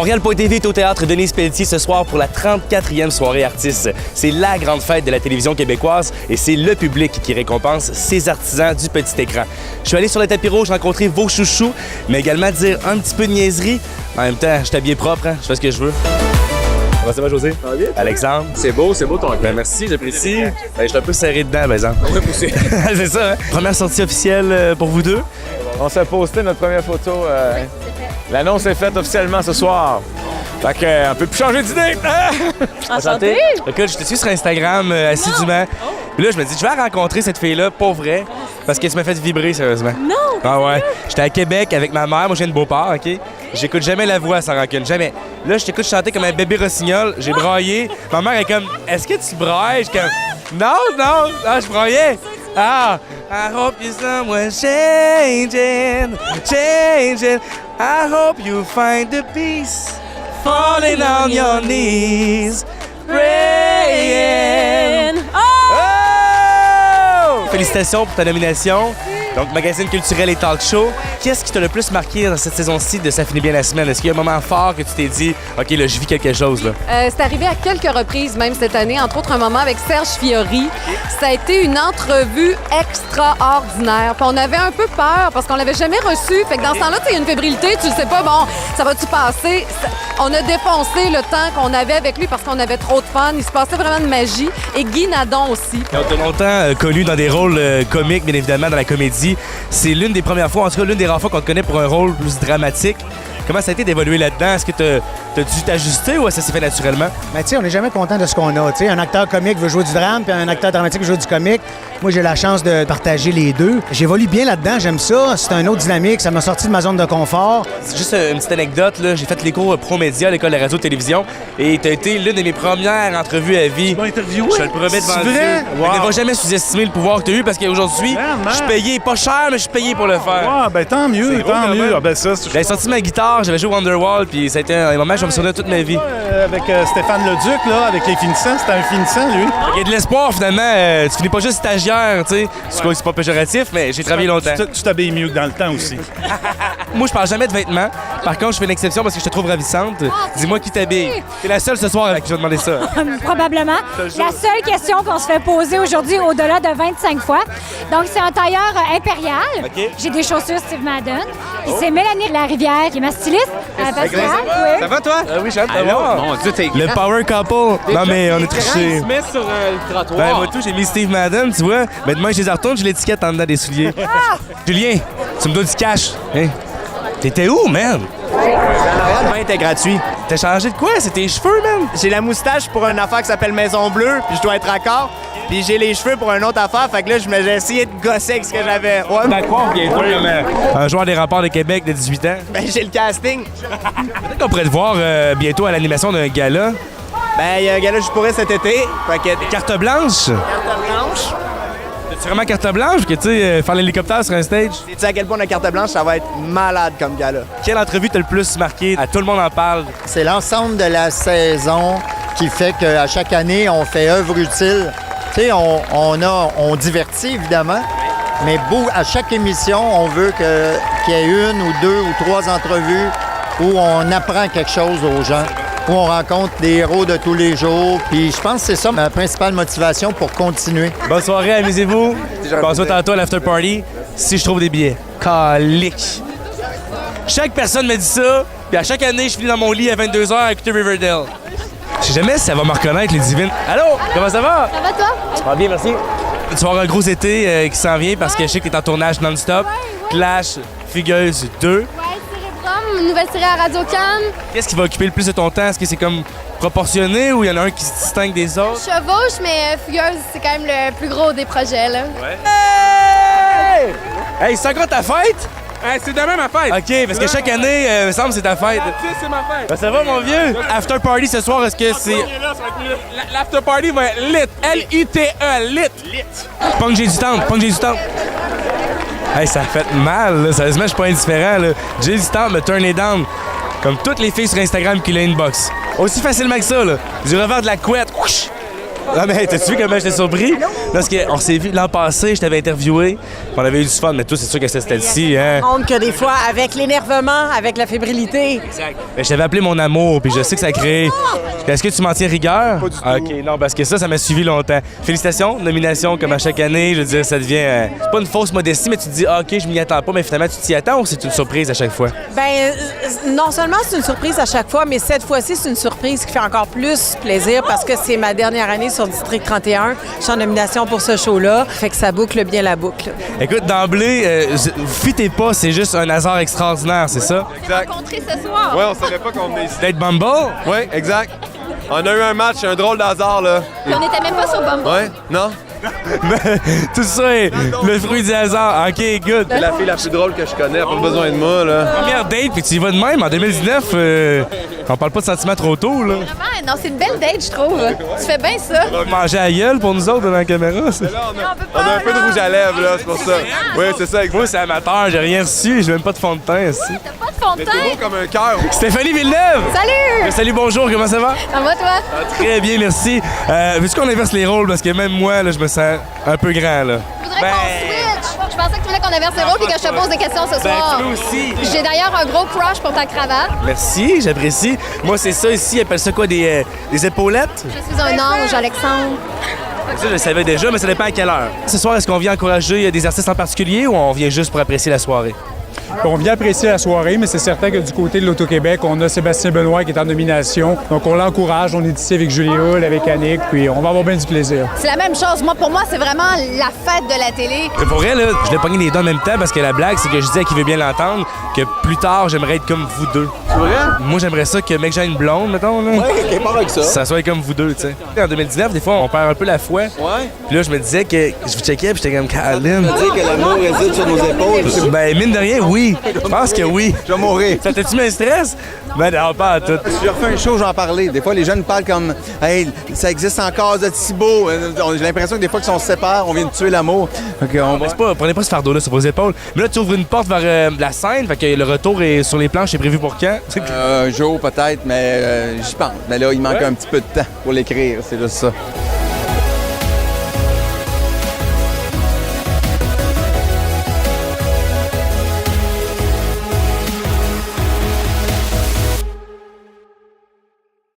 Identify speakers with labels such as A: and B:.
A: Montréal.tv est au théâtre Denise Pelletier ce soir pour la 34e soirée artiste. C'est la grande fête de la télévision québécoise et c'est le public qui récompense ces artisans du petit écran. Je suis allé sur le tapis rouge rencontrer vos chouchous, mais également dire un petit peu de niaiserie. En même temps, je suis habillé propre, hein? Je fais ce que je veux. Comment ça va, José?
B: Ça va bien?
A: Alexandre?
B: C'est beau ton gars.
A: Ben merci, j'apprécie. Ben, je suis un peu serré dedans, par exemple.
B: Ouais, poussé.
A: C'est ça, hein? Première sortie officielle pour vous deux.
C: On s'est posté notre première photo. L'annonce est faite officiellement ce soir. Fait qu'on peut plus changer d'idée.
A: Enchanté. Écoute, je te suis sur Instagram assidûment. Puis là, je me dis, je vais rencontrer cette fille-là, pas vrai, parce que tu m'as fait vibrer, sérieusement.
D: Non!
A: Ah ouais. J'étais à Québec avec ma mère, moi je viens de Beauport, OK? J'écoute jamais la voix sans rancune, jamais. Là, je t'écoute chanter comme un bébé rossignol, j'ai braillé. Ma mère est comme, est-ce que tu brailles? Je suis comme, non, je braillais. Ah, I hope you're someone changing. I hope you find the peace. Falling on your knees, praying. Oh! Félicitations pour ta nomination. Donc, magazine culturel et talk show. Qu'est-ce qui t'a le plus marqué dans cette saison-ci de Ça finit bien la semaine? Est-ce qu'il y a un moment fort que tu t'es dit, OK, là, je vis quelque chose, là?
D: C'est arrivé à quelques reprises, même cette année, entre autres un moment avec Serge Fiori. Ça a été une entrevue extraordinaire. Puis on avait un peu peur parce qu'on l'avait jamais reçu. Fait que dans ce temps-là, il y a une fébrilité, tu ne sais pas, bon, ça va-tu passer? On a défoncé le temps qu'on avait avec lui parce qu'on avait trop de fun. Il se passait vraiment de magie. Et Guy Nadon aussi.
A: On t'a longtemps connu dans des rôles comiques, bien évidemment, dans la comédie. C'est l'une des premières fois, en tout cas l'une des rares fois qu'on te connaît pour un rôle plus dramatique. Comment ça a été d'évoluer là-dedans? Est-ce que t'as dû t'ajuster ou ça s'est fait naturellement?
E: Ben, tu sais, on n'est jamais content de ce qu'on a. Tu sais, un acteur comique veut jouer du drame, puis un acteur dramatique veut jouer du comique. Moi, j'ai la chance de partager les deux. J'évolue bien là-dedans, j'aime ça. C'est un autre dynamique, ça m'a sorti de ma zone de confort.
A: C'est juste une petite anecdote, là. J'ai fait les cours pro-média à l'École de la radio-télévision et t'as été l'une de mes premières entrevues à vie.
B: Tu m'as interviewé?
A: Je te le promets devant
B: C'est
A: Dieu.
B: vrai?
A: Mais ne va jamais sous-estimer le pouvoir que t'as eu parce qu'aujourd'hui, je suis payé pas cher, mais je suis payé pour le faire.
B: Ah, ben tant mieux,
A: C'est gros, quand même.
B: Ah, ben ça, c'est
A: J'avais sorti ma guitare, j'avais joué Wonderwall, puis ça a été un moment que je me souviens toute ma vie.
B: avec Stéphane Leduc, là, avec les finissants. C'était un finissant, lui.
A: Il y a de l'espoir, finalement. Tu finis pas juste stagiaire, tu sais. C'est pas péjoratif, mais j'ai travaillé longtemps.
B: Tu t'habilles mieux que dans le temps aussi.
A: Moi, je parle jamais de vêtements. Par contre, je fais une exception parce que je te trouve ravissante. Dis-moi qui t'habille. T'es la seule ce soir avec qui je vais demander ça.
F: Probablement. La seule question qu'on se fait poser aujourd'hui, au-delà de 25 fois. Donc, c'est un tailleur impérial.
A: OK.
F: J'ai des chaussures Steve Madden. Puis c'est Mélanie Larivière, qui est ma styliste. Pascal, oui.
C: Ça va, toi?
A: Oui, j'ai hâte de voir.
C: Mon Dieu, t'es
A: Le power couple. Non, mais on est triché.
C: se met sur le trottoir.
A: Ben, moi, tout, j'ai mis Steve Madden, tu vois. Mais demain, je les retourne, j'ai l'étiquette en dedans des souliers. Julien, tu me dois du cash. Hein? T'étais où, man?
C: Le vin était gratuit.
A: T'as changé de quoi? C'est tes cheveux, man?
C: J'ai la moustache pour une affaire qui s'appelle Maison Bleue, puis je dois être raccord. Puis j'ai les cheveux pour une autre affaire, fait que là, j'ai essayé de gosser avec ce que j'avais. Ouais.
A: D'accord, bientôt, un joueur des Remparts de Québec de 18 ans.
C: Ben, j'ai le casting.
A: Peut-être qu'on pourrait te voir bientôt à l'animation d'un gala.
C: Ben, il y a un gars là, je pourrais cet été. Fait que
A: Carte blanche?
C: carte blanche.
A: C'est vraiment carte blanche que tu sais, faire l'hélicoptère sur un stage?
C: Tu sais à quel point la carte blanche, ça va être malade comme gars là.
A: Quelle entrevue t'a le plus marqué? À tout le monde en parle.
G: C'est l'ensemble de la saison qui fait qu'à chaque année, on fait œuvre utile. Tu sais, on divertit, évidemment, mais à chaque émission, on veut qu'il y ait une ou deux ou trois entrevues où on apprend quelque chose aux gens, où on rencontre des héros de tous les jours. Puis je pense que c'est ça ma principale motivation pour continuer.
A: Bonne soirée, amusez-vous. Passe-moi tantôt à l'after party si je trouve des billets. Calique. Chaque personne me dit ça, puis à chaque année, je finis dans mon lit à 22h à écouter Riverdale. Je sais jamais si ça va me reconnaître, les divines. Allô? Comment ça va?
D: Ça va, toi?
A: Ça va bien, merci. Tu vas avoir un gros été qui s'en vient parce que je sais que t'es en tournage non-stop. Clash, Fugueuse 2.
D: Ouais, Cérébrum, une nouvelle série à Radio-Can.
A: Qu'est-ce qui va occuper le plus de ton temps? Est-ce que c'est comme proportionné ou il y en a un qui se distingue des autres?
D: Chevauche, mais Fugueuse, c'est quand même le plus gros des projets, là.
A: Hey! Hey, c'est encore ta fête?
C: Hey, c'est demain ma fête.
A: OK, parce que chaque année, il me semble que c'est ta fête.
C: C'est ma fête.
A: Ben, ça va, mon vieux? After party ce soir, est-ce que c'est...
C: L'after party va être lit. L-I-T-E, lit.
A: Punk j'ai du temps. Hey, ça fait mal, là. Sérieusement, je suis pas indifférent, là. J'ai du temps, me turn it down. Comme toutes les filles sur Instagram qui l'ont inbox. Aussi facilement que ça, là. Du revers de la couette. Ouch! Ah, mais t'as-tu vu comment j'étais surpris? Parce qu'on s'est vu l'an passé, je t'avais interviewé, puis on avait eu du fun, mais toi, c'est sûr que c'était celle-ci, hein?
H: Compte que des fois, avec l'énervement, avec la fébrilité.
A: Exact. Mais je t'avais appelé mon amour, puis je sais que ça crée. Est-ce que tu m'en tiens rigueur? Pas du tout. OK, non, parce que ça m'a suivi longtemps. Félicitations, nomination comme à chaque année, je veux dire, ça devient. C'est pas une fausse modestie, mais tu te dis, ah, OK, je m'y attends pas, mais finalement, tu t'y attends ou c'est une surprise à chaque fois?
H: Ben, non seulement c'est une surprise à chaque fois, mais cette fois-ci, c'est une surprise qui fait encore plus plaisir parce que c'est ma dernière année sur District 31. Je suis en nomination pour ce show-là. Fait que ça boucle bien la boucle.
A: Écoute, d'emblée, fitez pas, c'est juste un hasard extraordinaire, c'est ça?
I: Exact.
J: Rencontré ce soir.
I: Ouais, on savait pas qu'on venait ici.
A: D'être Bumble?
I: Ouais, exact. On a eu un match, un drôle d'hasard, là.
J: Puis on n'était même pas sur Bumble.
I: Ouais, non?
A: Tout ça est le fruit du hasard. OK, good.
I: C'est la fille la plus drôle que je connais, elle a pas besoin de moi, là.
A: Première date, puis tu y vas de même. En 2019, on parle pas de sentiments trop tôt, là.
J: Vraiment, non, c'est une belle date, je trouve. Tu fais bien ça.
A: On va manger à la gueule pour nous autres devant la caméra. Ça.
I: Là, on a un peu de rouge à lèvres, là, c'est pour ça. Oui, c'est ça, exact.
A: Moi, c'est amateur, j'ai rien reçu, j'ai même pas de fond de teint ici.
J: T'as pas de fond de
I: T'es beau
J: teint.
I: comme un cœur.
A: Stéphanie Villeneuve!
J: Salut!
A: Salut, bonjour, comment ça va?
J: Ça va, toi?
A: Très bien, merci. Veux-tu qu'on inverse les rôles? Parce que même moi, là, je me sens un peu grand, là.
J: Je voudrais qu'on switch. Je pensais que tu voulais qu'on inverse les rôles et que je te pose des questions ce soir.
A: Ben, toi aussi.
J: J'ai d'ailleurs un gros crush pour ta cravate.
A: Merci, j'apprécie. Moi, c'est ça ici, ils appellent ça quoi, des épaulettes?
J: Je suis un ange, Alexandre.
A: Ça, je le savais déjà, mais ça dépend à quelle heure. Ce soir, est-ce qu'on vient encourager des artistes en particulier ou on vient juste pour apprécier la soirée?
K: On vient apprécier la soirée, mais c'est certain que du côté de l'Auto-Québec, on a Sébastien Benoît qui est en nomination. Donc, on l'encourage. On est ici avec Julie Hull, avec Annick, puis on va avoir bien du plaisir.
J: C'est la même chose. Pour moi, c'est vraiment la fête de la télé.
A: Mais pour vrai, là, je l'ai pogné les deux en même temps parce que la blague, c'est que je dis à qui veut bien l'entendre que plus tard, j'aimerais être comme vous deux.
I: C'est vrai?
A: Moi, j'aimerais ça que mec j'ai une blonde, mettons, là.
I: Ouais, quelque part avec ça.
A: Ça soit comme vous deux, tu sais. En 2019, des fois, on perd un peu la foi.
I: Ouais.
A: Puis là, je me disais que je vous checkais, puis j'étais comme Caroline.
I: Dire que l'amour réside sur nos épaules.
A: Ben, mine de rien, oui. Je pense que oui.
I: Je vais mourir.
A: Ça t'a-tu mis un stress? Ben, non, pas à tout.
I: J'ai refait un show, j'en parlais. Des fois, les jeunes parlent comme « Hey, ça existe encore de Thibault. » J'ai l'impression que des fois qu'ils se séparent, on vient de tuer l'amour.
A: Prenez pas ce fardeau-là sur vos épaules. Mais là, tu ouvres une porte vers la scène, fait que le retour est sur les planches, est prévu pour quand?
I: Un jour peut-être, mais j'y pense. Mais là, il manque un petit peu de temps pour l'écrire, c'est juste ça.